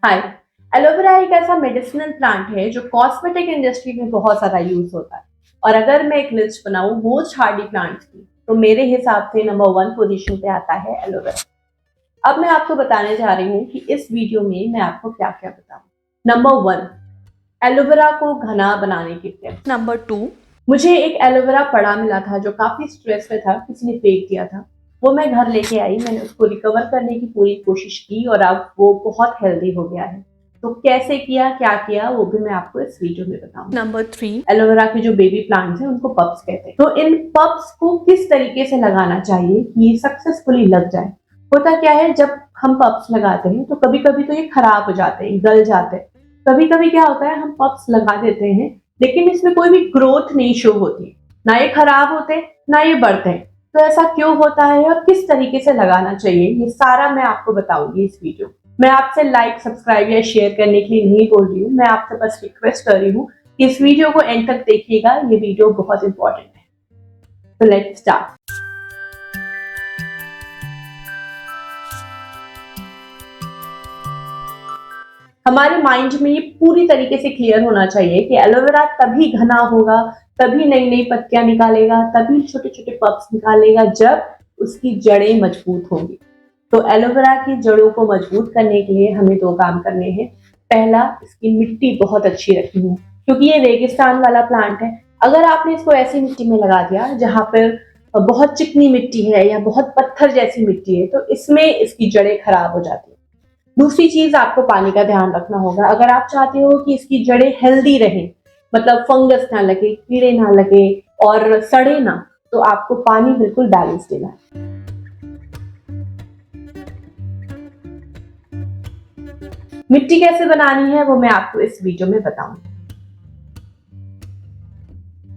हाय। Aloe vera एक ऐसा medicinal plant है जो कॉस्मेटिक इंडस्ट्री में बहुत ज़्यादा यूज होता है। और अगर मैं एक लिस्ट बनाऊं मोस्ट हार्डी प्लांट्स की, तो मेरे हिसाब से नंबर 1 पोजीशन पे आता है एलोवेरा। अब मैं आपको बताने जा रही हूँ कि इस वीडियो में मैं आपको क्या क्या बताऊं। नंबर 1, एलोवेरा को घना बनाने की टिप्स। नंबर 2, मुझे एक एलोवेरा पड़ा मिला था जो काफी स्ट्रेस में था, किसी ने फेंक दिया था। वो मैं घर लेके आई, मैंने उसको रिकवर करने की पूरी कोशिश की और अब वो बहुत हेल्दी हो गया है। तो कैसे किया, क्या किया, वो भी मैं आपको इस वीडियो में बताऊंगी। नंबर 3, एलोवेरा के जो बेबी प्लांट्स हैं उनको पप्स कहते हैं। तो इन पप्स को किस तरीके से लगाना चाहिए कि ये सक्सेसफुली लग जाए। होता क्या है, जब हम पप्स लगाते हैं तो कभी कभी तो ये खराब हो जाते हैं, गल जाते हैं। कभी कभी क्या होता है, हम पप्स लगा देते हैं लेकिन इसमें कोई भी ग्रोथ नहीं शो होती, ना ये खराब होते ना ये बढ़ते हैं। तो ऐसा क्यों होता है और किस तरीके से लगाना चाहिए, ये सारा मैं आपको बताऊंगी इस वीडियो। मैं आपसे लाइक, सब्सक्राइब या शेयर करने के लिए नहीं बोल रही हूँ, मैं आपसे बस रिक्वेस्ट कर रही हूँ कि इस वीडियो को एंड तक देखिएगा, ये वीडियो बहुत इंपॉर्टेंट है। तो लेट्स स्टार्ट। हमारे माइंड में ये पूरी तरीके से क्लियर होना चाहिए कि एलोवेरा तभी घना होगा, तभी नई नई पत्तियां निकालेगा, तभी छोटे छोटे पप्स निकालेगा जब उसकी जड़ें मजबूत होंगी। तो एलोवेरा की जड़ों को मजबूत करने के लिए हमें 2 काम करने हैं। पहला, इसकी मिट्टी बहुत अच्छी रखनी है क्योंकि ये रेगिस्तान वाला प्लांट है। अगर आपने इसको ऐसी मिट्टी में लगा दिया जहां पर बहुत चिकनी मिट्टी है या बहुत पत्थर जैसी मिट्टी है, तो इसमें इसकी जड़ें खराब हो जाती है। दूसरी चीज, आपको पानी का ध्यान रखना होगा। अगर आप चाहते हो कि इसकी जड़ें हेल्दी रहें, मतलब फंगस ना लगे, कीड़े ना लगे और सड़े ना, तो आपको पानी बिल्कुल बैलेंस देना है। मिट्टी कैसे बनानी है वो मैं आपको इस वीडियो में बताऊंगी।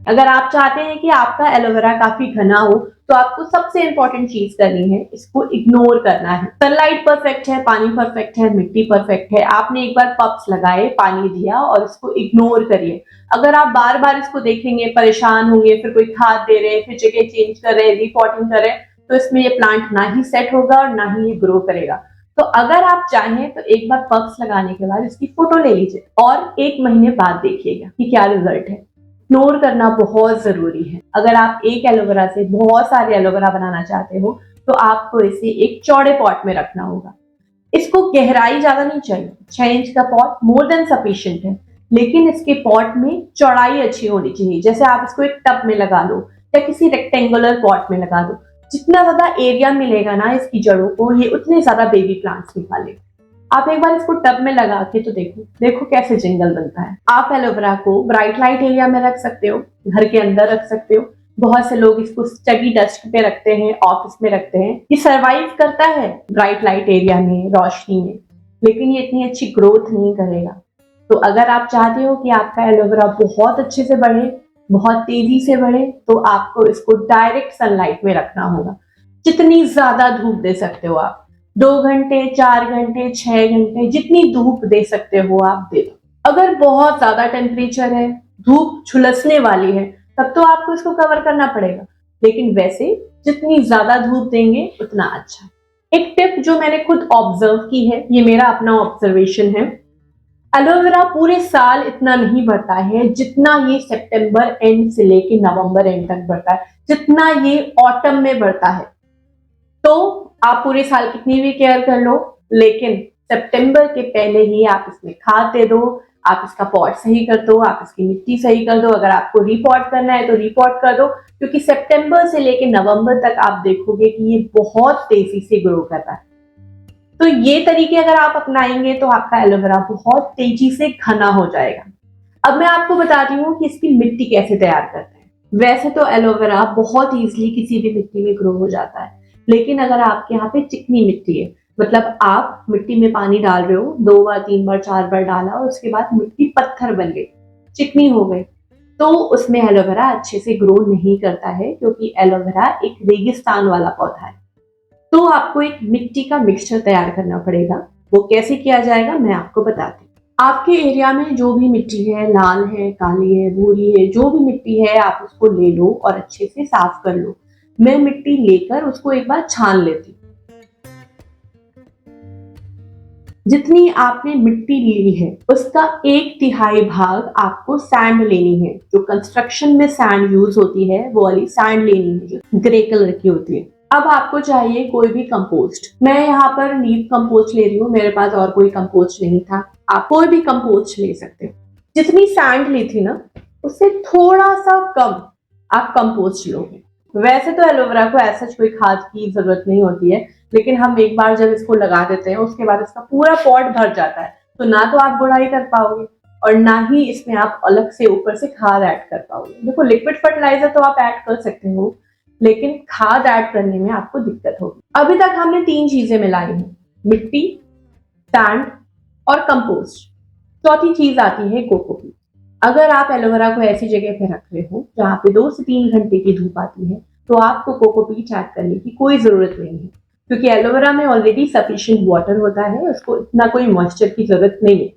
अगर आप चाहते हैं कि आपका एलोवेरा काफी घना हो, तो आपको सबसे इंपॉर्टेंट चीज करनी है, इसको इग्नोर करना है। सनलाइट परफेक्ट है, पानी परफेक्ट है, मिट्टी परफेक्ट है। आपने एक बार पप्स लगाए, पानी दिया और इसको इग्नोर करिए। अगर आप बार बार इसको देखेंगे, परेशान होंगे, फिर कोई खाद दे रहे, फिर जगह चेंज कर रहे, रिपॉटिंग कर रहे, तो इसमें ये प्लांट ना ही सेट होगा और ना ही ये ग्रो करेगा। तो अगर आप चाहें तो एक बार पप्स लगाने के बाद इसकी फोटो ले लीजिए और 1 महीने बाद देखिएगा कि क्या रिजल्ट है। इग्नोर करना बहुत जरूरी है। अगर आप एक एलोवेरा से बहुत सारे एलोवेरा बनाना चाहते हो, तो आपको इसे एक चौड़े पॉट में रखना होगा। इसको गहराई ज्यादा नहीं चाहिए, 6 इंच का पॉट मोर देन सफिशिएंट है, लेकिन इसके पॉट में चौड़ाई अच्छी होनी चाहिए। जैसे आप इसको एक टब में लगा लो या किसी रेक्टेंगुलर पॉट में लगा दो। जितना ज्यादा एरिया मिलेगा ना इसकी जड़ों को, ये उतने ज्यादा बेबी प्लांट्स निकालेगा। आप एक बार इसको टब में लगा के तो देखो, देखो कैसे जंगल बनता है। आप एलोवेरा को ब्राइट लाइट एरिया में रख सकते हो, घर के अंदर रख सकते हो। बहुत से लोग इसको स्टडी डेस्क पे रखते हैं, ऑफिस में रखते हैं। ये सरवाइव करता है ब्राइट लाइट एरिया में, रोशनी में, लेकिन ये इतनी अच्छी ग्रोथ नहीं करेगा। तो अगर आप चाहते हो कि आपका एलोवेरा बहुत अच्छे से बढ़े, बहुत तेजी से बढ़े, तो आपको इसको डायरेक्ट सनलाइट में रखना होगा। जितनी ज्यादा धूप दे सकते हो आप, 2 घंटे, 4 घंटे, 6 घंटे, जितनी धूप दे सकते हो आप दे दो। अगर बहुत ज्यादा टेम्परेचर है, धूप झुलसने वाली है, तब तो आपको इसको कवर करना पड़ेगा। लेकिन वैसे जितनी ज्यादा धूप देंगे उतना अच्छा। एक टिप जो मैंने खुद ऑब्जर्व की है, ये मेरा अपना ऑब्जर्वेशन है, एलोवेरा पूरे साल इतना नहीं बढ़ता है जितना ये सितंबर एंड से लेके नवंबर एंड तक बढ़ता है, जितना ये ऑटम में बढ़ता है। तो आप पूरे साल कितनी भी केयर कर लो, लेकिन सितंबर के पहले ही आप इसमें खाद दे दो, आप इसका पॉट सही कर दो, आप इसकी मिट्टी सही कर दो। अगर आपको रिपॉट करना है तो रिपॉट कर दो, क्योंकि सितंबर से लेके नवंबर तक आप देखोगे कि ये बहुत तेजी से ग्रो कर रहा है। तो ये तरीके अगर आप अपनाएंगे तो आपका एलोवेरा बहुत तेजी से घना हो जाएगा। अब मैं आपको बताती हूँ कि इसकी मिट्टी कैसे तैयार करते हैं। वैसे तो एलोवेरा बहुत ईजिली किसी भी मिट्टी में ग्रो हो जाता है, लेकिन अगर आपके यहाँ पे चिकनी मिट्टी है, मतलब आप मिट्टी में पानी डाल रहे हो, 2 बार, 3 बार, 4 बार डाला और उसके बाद मिट्टी पत्थर बन गई, चिकनी हो गई, तो उसमें एलोवेरा अच्छे से ग्रो नहीं करता है, क्योंकि एलोवेरा एक रेगिस्तान वाला पौधा है। तो आपको एक मिट्टी का मिक्सचर तैयार करना पड़ेगा। वो कैसे किया जाएगा मैं आपको बताती हूँ। आपके एरिया में जो भी मिट्टी है, लाल है, काली है, भूरी है, जो भी मिट्टी है, आप उसको ले लो और अच्छे से साफ कर लो। मैं मिट्टी लेकर उसको एक बार छान लेती हूँ। जितनी आपने मिट्टी ली है उसका 1/3 भाग आपको सैंड लेनी है। जो कंस्ट्रक्शन में सैंड यूज होती है वो वाली सैंड लेनी है जो ग्रे कलर की होती है। अब आपको चाहिए कोई भी कंपोस्ट। मैं यहाँ पर नीम कंपोस्ट ले रही हूँ, मेरे पास और कोई कंपोस्ट नहीं था। आप कोई भी कंपोस्ट ले सकते हो। जितनी सैंड ली थी ना उससे थोड़ा सा कम आप कंपोस्ट लोगे। वैसे तो एलोवेरा को ऐसा कोई खाद की जरूरत नहीं होती है, लेकिन हम एक बार जब इसको लगा देते हैं उसके बाद इसका पूरा पॉट भर जाता है, तो ना तो आप गुड़ाई कर पाओगे और ना ही इसमें आप अलग से ऊपर से खाद ऐड कर पाओगे। देखो लिक्विड फर्टिलाइजर तो आप ऐड कर सकते हो, लेकिन खाद ऐड करने में आपको दिक्कत होगी। अभी तक हमने 3 चीजें मिलाई हैं, मिट्टी, सैंड और कंपोस्ट। चौथी चीज आती है कोकोपीट। अगर आप एलोवेरा को ऐसी जगह पे रख रहे हो जहाँ पे 2 से 3 घंटे की धूप आती है, तो आपको कोकोपीट ऐड करने की कोई जरूरत नहीं है, क्योंकि एलोवेरा में ऑलरेडी सफिशिएंट वाटर होता है, उसको इतना कोई मॉइस्चर की जरूरत नहीं है।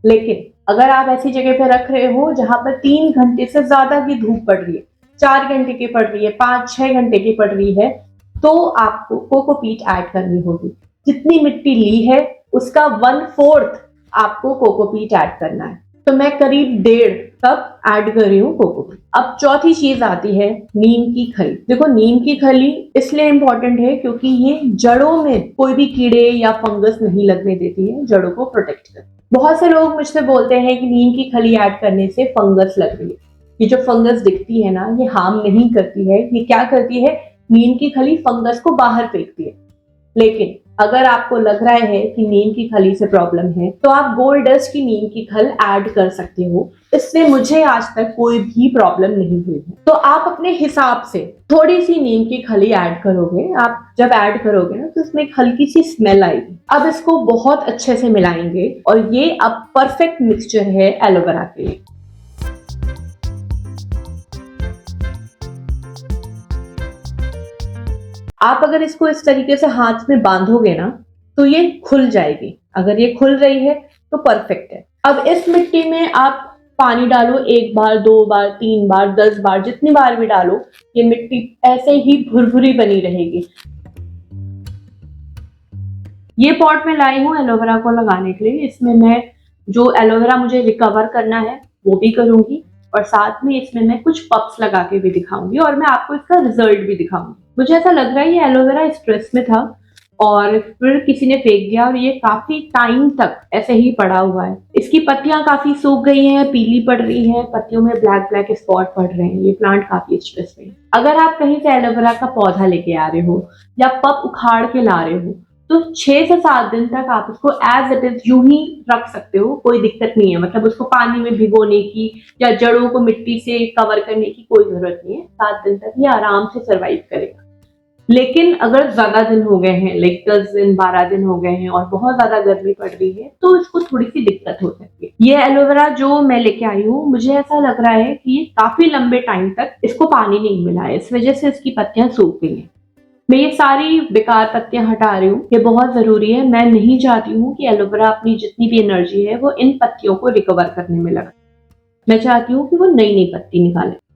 लेकिन अगर आप ऐसी जगह पे रख रहे हो जहां पर 3 घंटे से ज्यादा की धूप पड़ रही है, 4 घंटे की पड़ रही है, 5-6 घंटे की पड़ रही है, तो आपको कोकोपीट ऐड करनी होगी। जितनी मिट्टी ली है उसका 1/4 आपको कोकोपीट ऐड करना है। तो मैं करीब 1.5 कप ऐड कर रही हूँ कोकोपीट। अब चौथी चीज आती है नीम की खली। देखो नीम की खली इसलिए इंपॉर्टेंट है क्योंकि ये जड़ों में कोई भी कीड़े या फंगस नहीं लगने देती है, जड़ों को प्रोटेक्ट करती है। बहुत से लोग मुझसे बोलते हैं कि नीम की खली ऐड करने से फंगस लग रही है। ये जो फंगस दिखती है ना, ये हार्म नहीं करती है। ये क्या करती है, नीम की खली फंगस को बाहर फेंकती है। लेकिन अगर आपको लग रहा है कि नीम की खली से प्रॉब्लम है, तो आप गोल्ड डस्ट की नीम की खल ऐड कर सकते हो। इससे मुझे आज तक कोई भी प्रॉब्लम नहीं हुई है। तो आप अपने हिसाब से थोड़ी सी नीम की खली ऐड करोगे। आप जब ऐड करोगे ना तो इसमें एक हल्की सी स्मेल आएगी। अब इसको बहुत अच्छे से मिलाएंगे और ये अब परफेक्ट मिक्सचर है एलोवेरा के लिए। आप अगर इसको इस तरीके से हाथ में बांधोगे ना तो ये खुल जाएगी। अगर ये खुल रही है तो परफेक्ट है। अब इस मिट्टी में आप पानी डालो, 1 बार, 2 बार, 3 बार, 10 बार, जितनी बार भी डालो, ये मिट्टी ऐसे ही भुरभुरी बनी रहेगी। ये पॉट में लाई हूँ एलोवेरा को लगाने के लिए। इसमें मैं जो एलोवेरा मुझे रिकवर करना है वो भी करूंगी और साथ में इसमें मैं कुछ पप्स लगा के भी दिखाऊंगी और मैं आपको इसका रिजल्ट भी दिखाऊंगी। मुझे ऐसा लग रहा है ये एलोवेरा स्ट्रेस में था और फिर किसी ने फेंक दिया और ये काफी टाइम तक ऐसे ही पड़ा हुआ है। इसकी पत्तियां काफी सूख गई हैं, पीली पड़ रही हैं, पत्तियों में ब्लैक ब्लैक स्पॉट पड़ रहे हैं। ये प्लांट काफी स्ट्रेस में है। अगर आप कहीं से एलोवेरा का पौधा लेके आ रहे हो या पप उखाड़ के ला रहे हो तो 6 से 7 दिन तक आप उसको एज इट इज यूं ही रख सकते हो, कोई दिक्कत नहीं है। मतलब उसको पानी में भिगोने की या जड़ों को मिट्टी से कवर करने की कोई जरूरत नहीं है। 7 दिन तक ये आराम से सरवाइव करेगा। लेकिन अगर ज्यादा दिन हो गए हैं, लाइक 10 दिन, 12 दिन हो गए हैं और बहुत ज्यादा गर्मी पड़ रही है, तो इसको थोड़ी सी दिक्कत हो सकती है। ये एलोवेरा जो मैं लेके आई हूँ, मुझे ऐसा लग रहा है कि ये काफी लंबे टाइम तक इसको पानी नहीं मिला है, इस वजह से इसकी पत्तियां सूख गई हैं। मैं ये सारी बेकार पत्तियां हटा रही हूँ, ये बहुत जरूरी है। मैं नहीं चाहती हूँ कि एलोवेरा अपनी जितनी भी एनर्जी है वो इन पत्तियों को रिकवर करने में लगे। मैं चाहती हूँ कि वो नई नई पत्ती निकाले।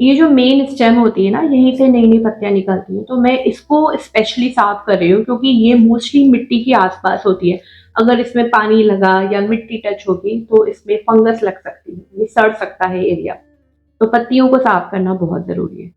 ये जो मेन स्टेम होती है ना, यहीं से नई नई पत्तियां निकलती हैं। तो मैं इसको स्पेशली साफ कर रही हूँ क्योंकि ये मोस्टली मिट्टी के आसपास होती है। अगर इसमें पानी लगा या मिट्टी टच होगी तो इसमें फंगस लग सकती है, ये सड़ सकता है एरिया। तो पत्तियों को साफ करना बहुत जरूरी है।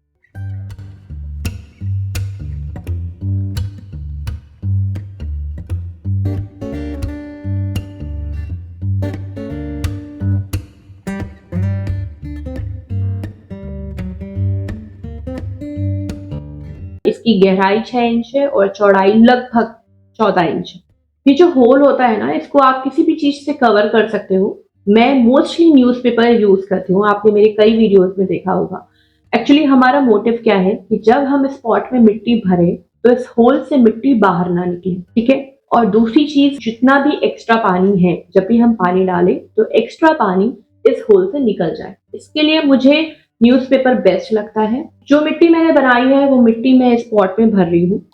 इसकी गहराई 6 इंच है और चौड़ाई लगभग 14 इंच है। ये जो होल होता है ना, इसको आप किसी भी चीज से कवर कर सकते हो। मैं मोस्टली न्यूज़पेपर यूज करती हूँ, आपने मेरे कई वीडियोस में देखा होगा। एक्चुअली हमारा मोटिव क्या है कि जब हम इस पॉट में मिट्टी भरे तो इस होल से मिट्टी बाहर ना निकले, ठीक है। और दूसरी चीज, जितना भी एक्स्ट्रा पानी है, जब भी हम पानी डालें तो एक्स्ट्रा पानी इस होल से निकल जाए। इसके लिए मुझे न्यूज़पेपर बेस्ट लगता है। जो मिट्टी मैंने बनाई है वो मिट्टी मैं इस पॉट में भर रही हूँ।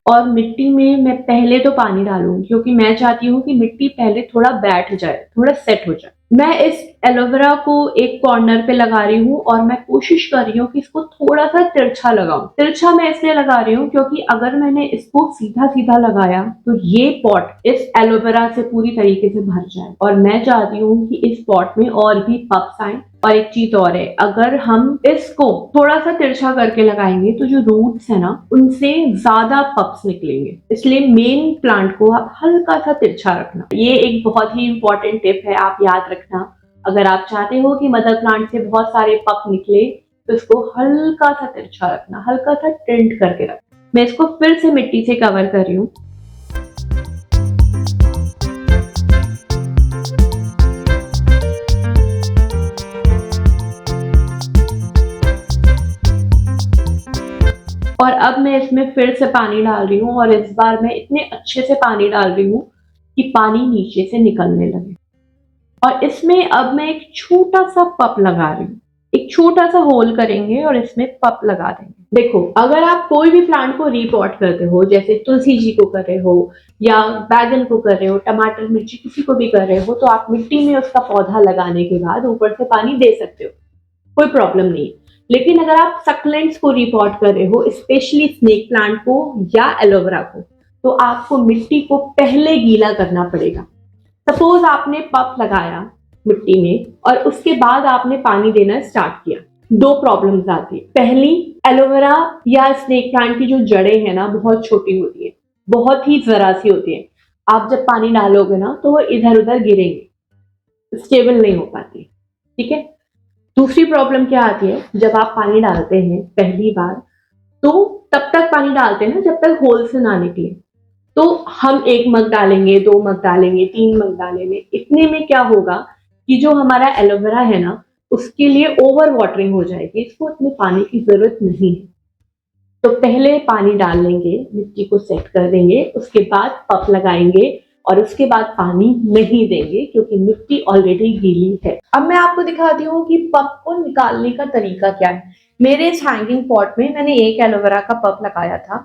और मिट्टी में मैं पहले तो पानी डालूंगी क्योंकि मैं चाहती हूँ कि मिट्टी पहले थोड़ा बैठ जाए, थोड़ा सेट हो जाए। मैं इस एलोवेरा को एक कॉर्नर पे लगा रही हूँ और मैं कोशिश कर रही हूँ कि इसको थोड़ा सा तिरछा लगाऊं। तिरछा मैं इसलिए लगा रही हूँ क्योंकि अगर मैंने इसको सीधा सीधा लगाया तो ये पॉट इस एलोवेरा से पूरी तरीके से भर जाए, और मैं चाहती हूँ कि इस पॉट में और भी पप्स आए। और एक चीज और है, अगर हम इसको थोड़ा सा तिरछा करके लगाएंगे तो जो रूट्स है ना उनसे ज्यादा पप्स निकलेंगे, इसलिए मेन प्लांट को आप हल्का सा तिरछा रखना। ये एक बहुत ही इंपॉर्टेंट टिप है, आप याद रखना। अगर आप चाहते हो कि मदर प्लांट से बहुत सारे पप निकले तो इसको हल्का सा तिरछा रखना, हल्का सा टिल्ट करके रखना। मैं इसको फिर से मिट्टी से कवर कर रही हूँ। और अब मैं इसमें फिर से पानी डाल रही हूँ, और इस बार मैं इतने अच्छे से पानी डाल रही हूँ कि पानी नीचे से निकलने लगे। और इसमें अब मैं एक छोटा सा पप लगा रही हूँ, एक छोटा सा होल करेंगे और इसमें पप लगा देंगे। देखो, अगर आप कोई भी प्लांट को रीपॉट करते हो, जैसे तुलसी जी को कर रहे हो या बैगन को कर रहे हो, टमाटर मिर्ची किसी को भी कर रहे हो, तो आप मिट्टी में उसका पौधा लगाने के बाद ऊपर से पानी दे सकते हो, कोई प्रॉब्लम नहीं। लेकिन अगर आप सक्लेंट्स को रिपोर्ट कर रहे हो, स्पेशली स्नेक प्लांट को या एलोवेरा को, तो आपको मिट्टी को पहले गीला करना पड़ेगा। सपोज आपने पप लगाया मिट्टी में और उसके बाद आपने पानी देना स्टार्ट किया, दो प्रॉब्लम्स आती है। पहली, एलोवेरा या स्नेक प्लांट की जो जड़ें हैं ना बहुत छोटी होती है, बहुत ही जरा सी होती है। आप जब पानी डालोगे ना तो वो इधर उधर गिरेंगे, स्टेबल नहीं हो पाती। ठीक है। दूसरी प्रॉब्लम क्या आती है, जब आप पानी डालते हैं पहली बार, तो तब तक पानी डालते हैं ना जब तक होल से ना निकले। तो हम 1 मग डालेंगे, 2 मग डालेंगे, 3 मग डालेंगे, इतने में क्या होगा कि जो हमारा एलोवेरा है ना उसके लिए ओवर वाटरिंग हो जाएगी, इसको इतने पानी की जरूरत नहीं है। तो पहले पानी डाल लेंगे, मिट्टी को सेट कर देंगे, उसके बाद पप लगाएंगे और उसके बाद पानी नहीं देंगे क्योंकि मिट्टी ऑलरेडी गीली है। अब मैं आपको दिखाती हूँ कि पप को निकालने का तरीका क्या है। मेरे इस हैंगिंग पॉट में मैंने एक एलोवेरा का पप लगाया था,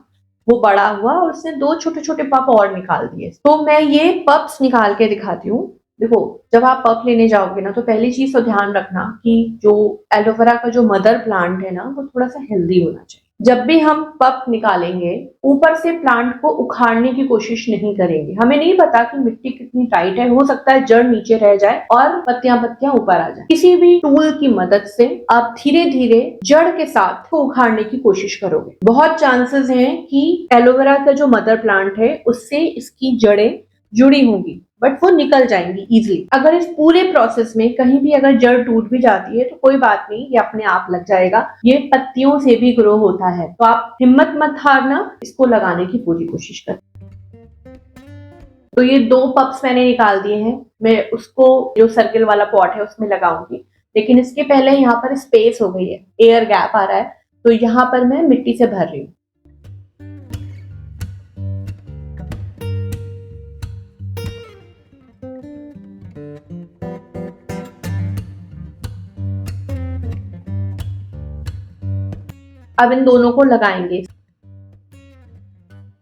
वो बड़ा हुआ और उसने 2 छोटे छोटे पप और निकाल दिए। तो मैं ये पप्स निकाल के दिखाती हूँ। देखो, जब आप पप लेने जाओगे ना तो पहली चीज तो ध्यान रखना कि जो एलोवेरा का जो मदर प्लांट है ना वो थोड़ा सा हेल्दी होना चाहिए। जब भी हम पप निकालेंगे, ऊपर से प्लांट को उखाड़ने की कोशिश नहीं करेंगे। हमें नहीं पता कि मिट्टी कितनी टाइट है, हो सकता है जड़ नीचे रह जाए और पत्तियां ऊपर आ जाए। किसी भी टूल की मदद से आप धीरे धीरे जड़ के साथ को उखाड़ने की कोशिश करोगे। बहुत चांसेस हैं कि एलोवेरा का जो मदर प्लांट है उससे इसकी जड़ें जुड़ी होंगी, बट वो निकल जाएंगी इजीली। अगर इस पूरे प्रोसेस में कहीं भी अगर जड़ टूट भी जाती है तो कोई बात नहीं, ये अपने आप लग जाएगा। ये पत्तियों से भी ग्रो होता है, तो आप हिम्मत मत हारना, इसको लगाने की पूरी कोशिश कर। तो ये 2 पप्स मैंने निकाल दिए हैं, मैं उसको जो सर्किल वाला पॉट है उसमें लगाऊंगी। लेकिन इसके पहले यहाँ पर स्पेस हो गई है, एयर गैप आ रहा है, तो यहाँ पर मैं मिट्टी से भर रही हूँ। अब इन दोनों को लगाएंगे।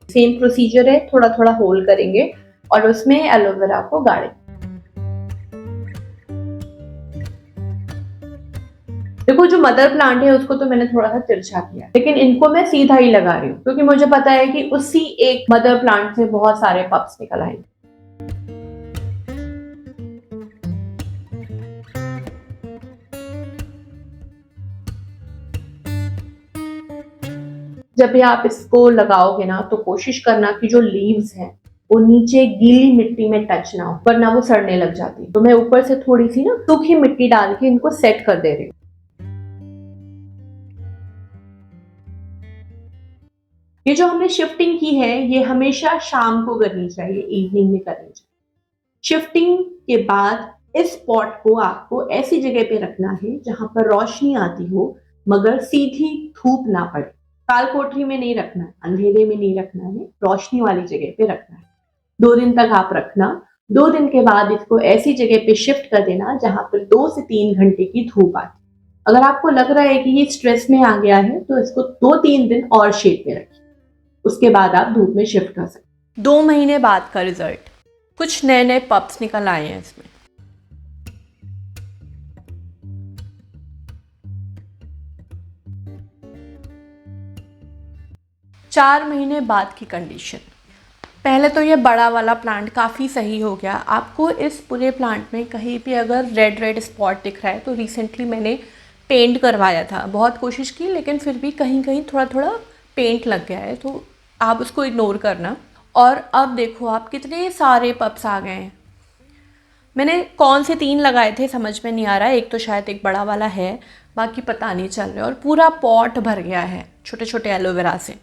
सेम प्रोसीजर है, थोड़ा थोड़ा होल करेंगे और उसमें एलोवेरा को गाड़ेंगे। देखो, जो मदर प्लांट है उसको तो मैंने थोड़ा सा तिरछा किया, लेकिन इनको मैं सीधा ही लगा रही हूँ क्योंकि मुझे पता है कि उसी एक मदर प्लांट से बहुत सारे पप्स निकल आएंगे। जब भी आप इसको लगाओगे ना तो कोशिश करना कि जो लीव्स हैं वो नीचे गीली मिट्टी में टच ना हो, वरना वो सड़ने लग जाती है। तो मैं ऊपर से थोड़ी सी ना सूखी मिट्टी डाल के इनको सेट कर दे रही हूँ। ये जो हमने शिफ्टिंग की है ये हमेशा शाम को करनी चाहिए, इवनिंग में करनी चाहिए। शिफ्टिंग के बाद इस पॉट को आपको ऐसी जगह पे रखना है जहां पर रोशनी आती हो मगर सीधी धूप ना पड़े। काल कोठरी में नहीं रखना है, अंधेरे में नहीं रखना है, रोशनी वाली जगह पे रखना है। 2 दिन तक आप रखना। 2 दिन के बाद इसको ऐसी जगह पे शिफ्ट कर देना जहां पर 2 से 3 घंटे की धूप आती। अगर आपको लग रहा है कि ये स्ट्रेस में आ गया है तो इसको 2-3 दिन और शेड में रखिए, उसके बाद आप धूप में शिफ्ट कर सकते। 2 महीने बाद का रिजल्ट, कुछ नए नए पप्स निकल आए हैं इसमें। 4 महीने बाद की कंडीशन। पहले तो ये बड़ा वाला प्लांट काफ़ी सही हो गया। आपको इस पूरे प्लांट में कहीं भी अगर रेड स्पॉट दिख रहा है तो रिसेंटली मैंने पेंट करवाया था, बहुत कोशिश की लेकिन फिर भी कहीं कहीं थोड़ा थोड़ा पेंट लग गया है, तो आप उसको इग्नोर करना। और अब देखो आप कितने सारे पप्स आ गए हैं। मैंने कौन से 3 लगाए थे समझ में नहीं आ रहा है, एक तो शायद एक बड़ा वाला है, बाकी पता नहीं चल रहा है। और पूरा पॉट भर गया है छोटे छोटे एलोवेरा से।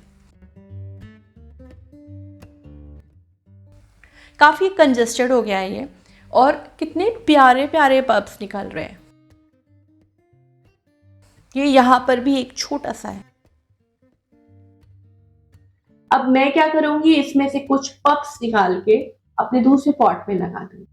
काफ़ी कंजेस्टेड हो गया है ये, और कितने प्यारे प्यारे पप्स निकल रहे हैं। ये यहाँ पर भी एक छोटा सा है। अब मैं क्या करूंगी, इसमें से कुछ पप्स निकाल के अपने दूसरे पॉट में लगा दूंगी।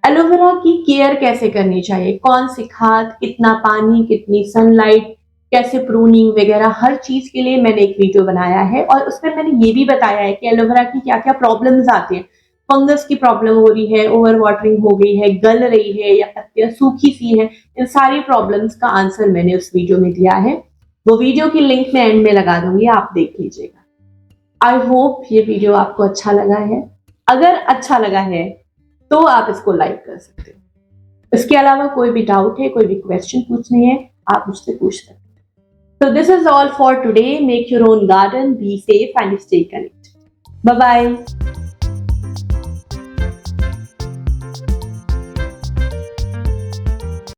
एलोवेरा की केयर कैसे करनी चाहिए, कौन सी खाद, कितना पानी, कितनी सनलाइट, कैसे प्रूनिंग वगैरह, हर चीज के लिए मैंने एक वीडियो बनाया है। और उसमें मैंने ये भी बताया है कि एलोवेरा की क्या क्या प्रॉब्लम्स आती हैं। फंगस की प्रॉब्लम हो रही है, ओवर वाटरिंग हो गई है, गल रही है या पत्तियां सूखी सी है, इन सारी प्रॉब्लम्स का आंसर मैंने उस वीडियो में दिया है। वो वीडियो की लिंक मैं एंड में लगा दूंगी, आप देख लीजिएगा। आई होप ये वीडियो आपको अच्छा लगा है। अगर अच्छा लगा है तो आप इसको लाइक कर सकते हो। इसके अलावा कोई भी डाउट है, कोई भी क्वेश्चन पूछनी है, आप मुझसे पूछ सकते हैं। So this is all for today. Make your own garden, be safe and stay connected. Bye bye.